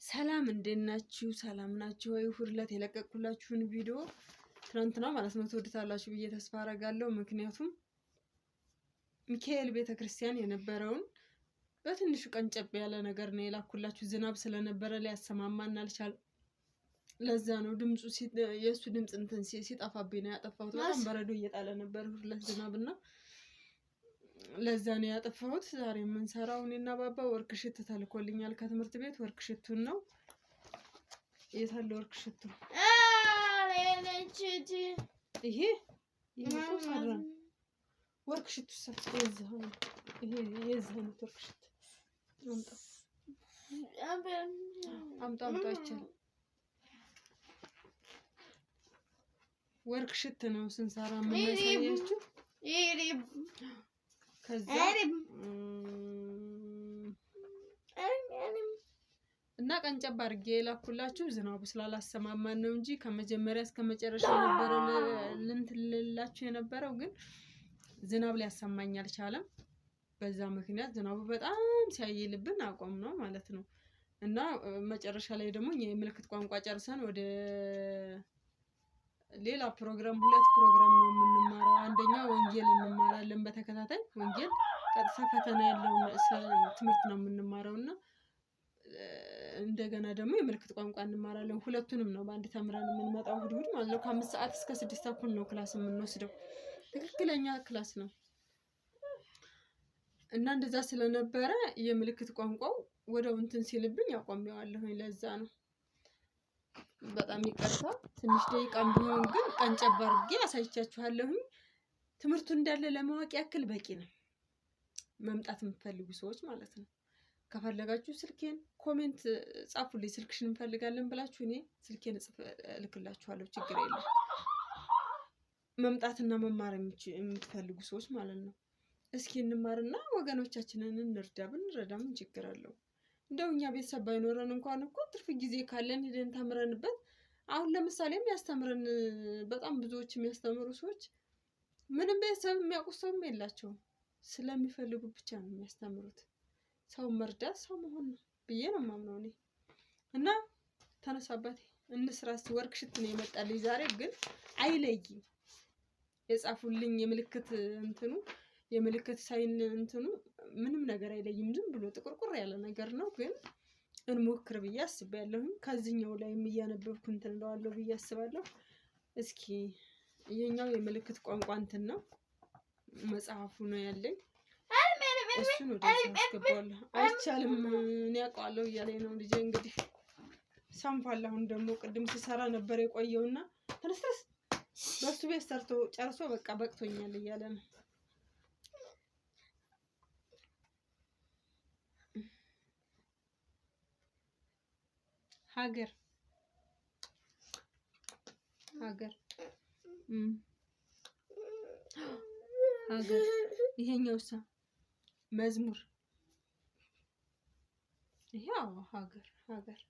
ሰላም እንዴት ናችሁ? ሰላም ናችሁ ወይ? ሁለት የለቀቅኩላችሁን ቪዲዮ ትናንትና ማለት ነው ትወዱታላችሁ ብዬ ተስፋ አደርጋለሁ። ምክንያቱም ሚካኤል ቤተክርስቲያን የነበረውን በትንሹ ቀንጨብ ያለ ነገር ነው የላኩላችሁ። ዝናብ ስለነበረ ሊያሰማማን አልቻለም። ለዛ ነው ድምጹ የሱ ድምጽ እንትን ሲጠፋብኝ ነው ያጠፋሁት። በጣም በረዶ እየጣለ ነበር ሁለት ዝናብና ለዛ ነው ያጠፋሁት። ዛሬ የምንሰራው እኔና ባባ ወርክሽት ተልኮልኛል ከትምህርት ቤት። ወርክሽቱን ነው የታለ ወርክሽቱ? ይሄ ሰራን ወርክሽቱ ይሄ የዚህ አይነት ወርክሽት አምጣ ይቻላል። ወርክሽት ነው ስንሰራ የምናሳያችሁ። ከዛ እና ቀንጨብ አድርጌ የላኩላችሁ ዝናቡ ስላላሰማማን ነው እንጂ ከመጀመሪያ እስከ መጨረሻ ነበር ልንትልላችሁ የነበረው፣ ግን ዝናብ ሊያሰማኝ አልቻለም። በዛ ምክንያት ዝናቡ በጣም ሲያይልብን አቆም ነው ማለት ነው። እና መጨረሻ ላይ ደግሞ የምልክት ቋንቋ ጨርሰን ወደ ሌላ ፕሮግራም ሁለት ፕሮግራም ነው የምንማረው። አንደኛ ወንጌል እንማራለን በተከታታይ ወንጌል ቀጥታ ፈተና ያለው ትምህርት ነው የምንማረውና እንደገና ደግሞ የምልክት ቋንቋ እንማራለን። ሁለቱንም ነው በአንድ ተምረን የምንመጣው እሑድ ማለት ነው። ከ5 ሰዓት እስከ 6 ተኩል ነው ክላስ የምንወስደው። ትክክለኛ ክላስ ነው እና እንደዛ ስለነበረ የምልክት ቋንቋው ወደው እንትን ሲልብኝ አቆሜዋለሁ። ለዛ ነው በጣም ይቅርታ። ትንሽ ደቂቃም ቢሆን ግን ቀንጨብ አድርጌ አሳይቻችኋለሁ። ትምህርቱ እንዳለ ለማወቅ ያክል በቂ ነው። መምጣት የምትፈልጉ ሰዎች ማለት ነው። ከፈለጋችሁ ስልኬን ኮሜንት ጻፉልኝ። ስልክሽን እንፈልጋለን ብላችሁ እኔ ስልኬን እልክላችኋለሁ። ችግር የለም። መምጣትና መማር የምትፈልጉ ሰዎች ማለት ነው። እስኪ እንማርና ወገኖቻችንን እንርዳ። ብንረዳ ምን ችግር አለው? እንደው እኛ ቤተሰብ ባይኖረን እንኳን እኮ ትርፍ ጊዜ ካለን ሄደን ተምረንበት። አሁን ለምሳሌ የሚያስተምረን በጣም ብዙዎች የሚያስተምሩ ሰዎች ምንም ቤተሰብ የሚያውቁት ሰውም የላቸውም። ስለሚፈልጉ ብቻ ነው የሚያስተምሩት። ሰው መርዳት ሰው መሆን ነው ብዬ ነው የማምነው እኔ። እና ተነሳባት እንስራስ። ወርክሽት ነው የመጣልኝ ዛሬ፣ ግን አይለይም። የጻፉልኝ የምልክት እንትኑ የምልክት ሳይን እንትኑ ምንም ነገር አይለይም። ዝም ብሎ ጥቁርቁር ያለ ነገር ነው፣ ግን እንሞክር ብዬ አስቤያለሁ። ከዚህኛው ላይም እያነበብኩ እንትን እለዋለሁ ብዬ አስባለሁ። እስኪ ይሄኛው የምልክት ቋንቋ እንትን ነው መጽሐፉ ነው ያለኝ። እሱን ወደዚህ አስገባለሁ። አይቻልም እኔ አውቀዋለሁ እያለኝ ነው ልጄ። እንግዲህ ሰንፏል። አሁን ደግሞ ቅድም ሲሰራ ነበር የቆየውና ተነስተስ በሱ ቤት ሰርቶ ጨርሶ በቃ በቅቶኛል እያለ ነው። ሀገር ሀገር ሀገር ይሄኛውሳ መዝሙር። ይሄው ሀገር ሀገር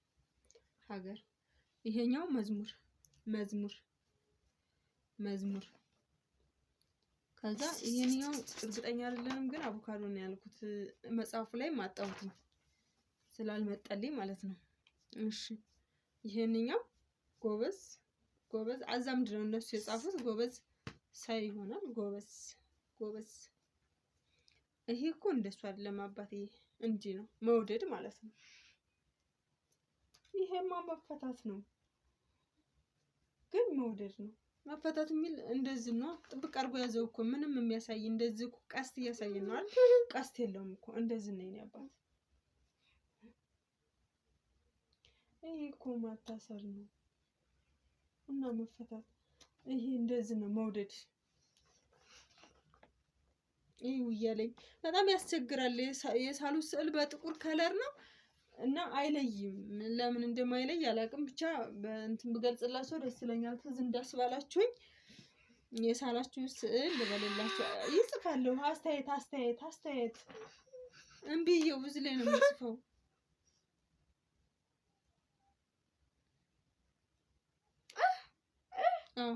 ሀገር ይሄኛው መዝሙር መዝሙር መዝሙር። ከዛ ይሄኛው እርግጠኛ አይደለንም፣ ግን አቮካዶ ነው ያልኩት። መጽሐፉ ላይ ማጣሁት ስላልመጣልኝ ማለት ነው። እሺ ይሄንኛው ጎበዝ ጎበዝ አዛምድ ነው እነሱ የጻፉት። ጎበዝ ሳይ ይሆናል። ጎበዝ ጎበዝ። ይሄ እኮ እንደሱ አይደለም አባቴ፣ እንዲህ ነው መውደድ ማለት ነው። ይሄማ መፈታት ነው፣ ግን መውደድ ነው። መፈታት የሚል እንደዚህ ነው። ጥብቅ አድርጎ ያዘው እኮ ምንም የሚያሳይ እንደዚህ እኮ ቀስት እያሳየን ነው አይደል? ቀስት የለውም እኮ እንደዚህ ነው የኔ አባት። ይሄ እኮ ማታሰር ነው እና መፈታት። ይሄ እንደዚህ ነው መውደድ። ይሄ እያለኝ በጣም ያስቸግራል። የሳሉት ስዕል በጥቁር ከለር ነው እና አይለይም። ለምን እንደማይለይ አላውቅም። ብቻ በእንትን ብገልጽላችሁ ደስ ይለኛል። ትዝ እንዳስባላችሁኝ የሳላችሁ ስዕል ልበልላችሁ። ይጽፋለሁ አስተያየት እምቢየው ብዙ ላይ ነው የምጽፈው። አዎ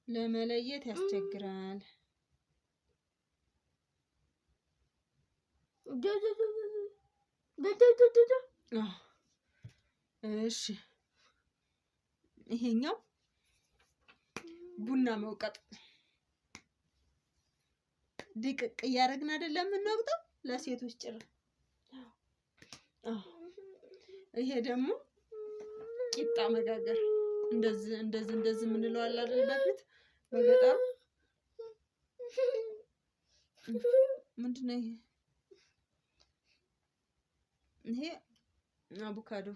ለመለየት ያስቸግራል። እሺ ይሄኛው ቡና መውቀጥ ድቅቅ እያደረግን አይደለም የምንወቅጠው ለሴቶች ጭራ። ይሄ ደግሞ ቂጣ መጋገር እንደዚህ የምንለው አለ አይደል? በፊት በገጠሩ ምንድን ነው ይሄ? ይሄ አቮካዶ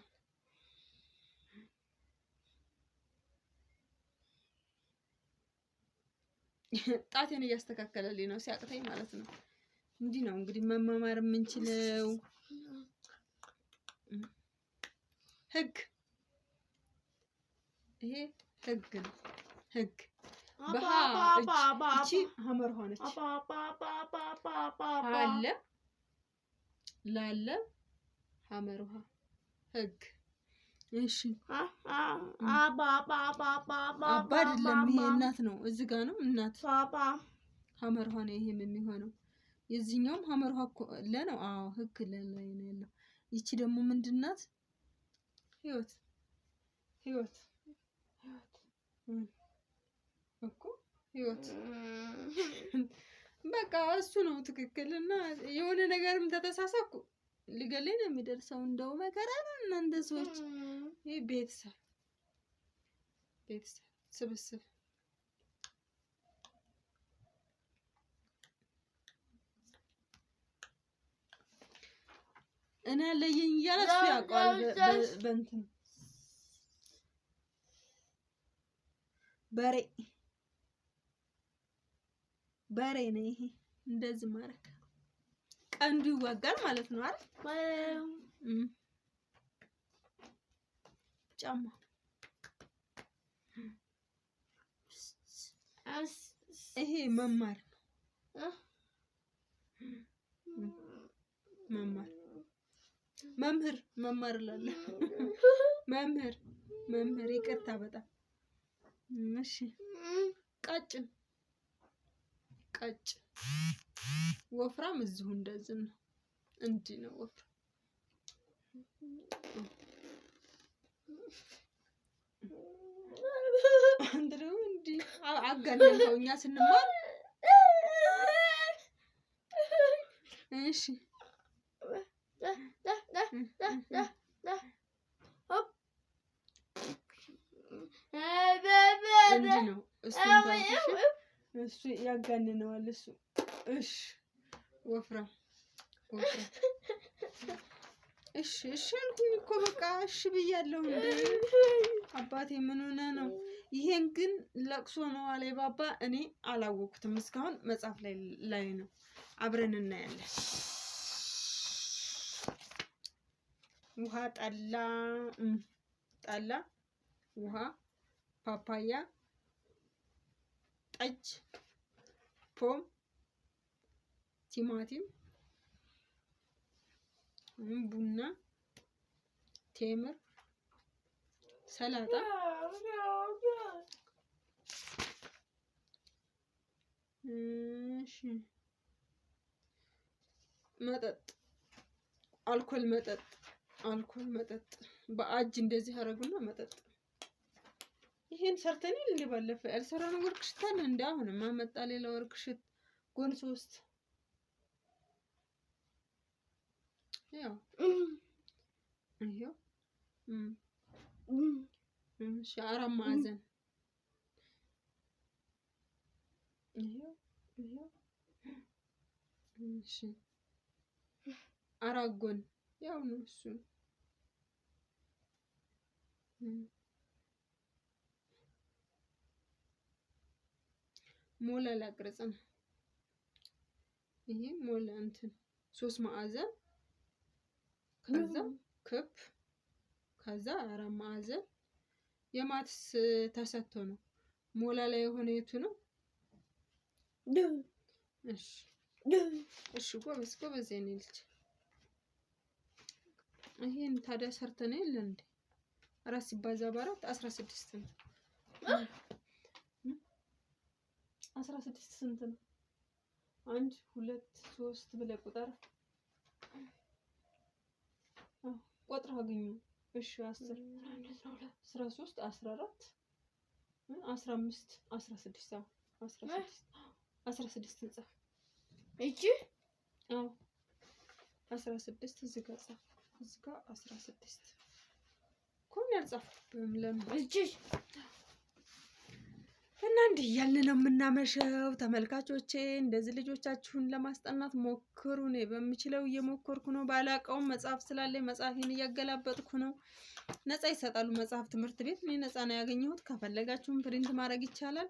ጣቴን እያስተካከለልኝ ነው ሲያቅተኝ ማለት ነው። እንዲህ ነው እንግዲህ መማማር የምንችለው። ህግ ይሄ ህግ ነው። ህግ እቺ ሀመር ሆነች አለ ላለ ሀመር ውሃ ህግ። እሺ አባ አይደለም ይሄ እናት ነው። እዚህ ጋር ነው እናት ሀመር ውሃ ነው ይሄም የሚሆነው። የዚህኛውም ሀመር ውሃ ለነው። አዎ ህግ ለላይ ነው ያለው። ይቺ ደግሞ ምንድናት? ህይወት እኮ ህይወት በቃ እሱ ነው ትክክል። እና የሆነ ነገርም ተተሳሳኩ ሊገለኝ ነው የሚደርሰው። እንደው መከራ ነው እናንተ ሰዎች። ይሄ ቤተሰብ ስብስብ እኔ ለየኝ እያለ እሱ ያውቀዋል። በእንትን በሬ ነው ይሄ። እንደዚህ ማረክ ቀንዱ ይዋጋል ማለት ነው አይደል? ጫማ ይሄ መማር መማር እላለሁ። መምህር ይቅርታ በጣም እሺ። ቀጭን ወፍራም እዚሁ እንደዚህ ነው። እንዲህ ነው ወፍራም። አንድሮ እንዲህ አጋነንከው እኛ ስንማር። እሺ እንዲህ ነው እሱ ያጋንነዋል እሱ። እሺ ወፍራም እሺ አልኩኝ እኮ በቃ እሺ ብያለሁ። እንደ አባቴ ምን ሆነ ነው? ይሄን ግን ለቅሶ ነው አለ ባባ። እኔ አላወኩትም እስካሁን መጽሐፍ ላይ ነው። አብረን እናያለን። ውሃ ጠላ ውሃ ፓፓያ ጠጅ ፖም ቲማቲም ቡና ቴምር ሰላጣ እሺ መጠጥ አልኮል መጠጥ በአጅ እንደዚህ አደረጉና መጠጥ። ይሄን ሰርተን እንደ ባለፈ ያልሰራነው ወርክሽት አለ እንደ አሁንም አመጣ ሌላ ወርክሽት ጎን 3 ያው እሺ 4 ማዕዘን እሺ 4 ጎን ያው ነው እሱ። ሞላላ ቅርጽ ነው ይሄ። ሞላ እንትን 3 ማዕዘን ከዛ ክብ ከዛ 4 ማዕዘን። የማትስ ተሰጥቶ ነው ሞላላ የሆነ የቱ ነው? እሺ ጎበዝ የኔ ልጅ። ይሄን ታዲያ ሰርተን የለ እንዴ? 4 ሲባዛ በ4 16 ነው። 16 ስንት ነው? 1 2 3 ብለህ ቁጥር ቆጥረህ አግኙ። እሺ 10 13 14 15 16 16 እንጻፍ። እቺ አዎ 16 እዚህ ጋር ጻፍ። እዚህ ጋር 16 ኮን ያልጻፍኩብህም ለምን? እቺ እና እንዲህ እያልን ነው የምናመሸው ተመልካቾቼ። እንደዚህ ልጆቻችሁን ለማስጠናት ሞክሩ። እኔ በምችለው እየሞከርኩ ነው። ባላቀውም መጽሐፍ ስላለኝ መጽሐፌን እያገላበጥኩ ነው። ነፃ ይሰጣሉ መጽሐፍ ትምህርት ቤት። እኔ ነፃ ነው ያገኘሁት። ከፈለጋችሁም ፕሪንት ማድረግ ይቻላል።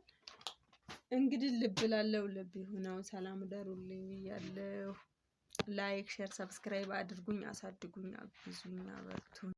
እንግዲህ ልብ ላለው ልብ ይሁነው። ሰላም ደሩልኝ ብያለሁ። ላይክ፣ ሼር፣ ሰብስክራይብ አድርጉኝ፣ አሳድጉኝ፣ አግዙኝ፣ አበርቱኝ።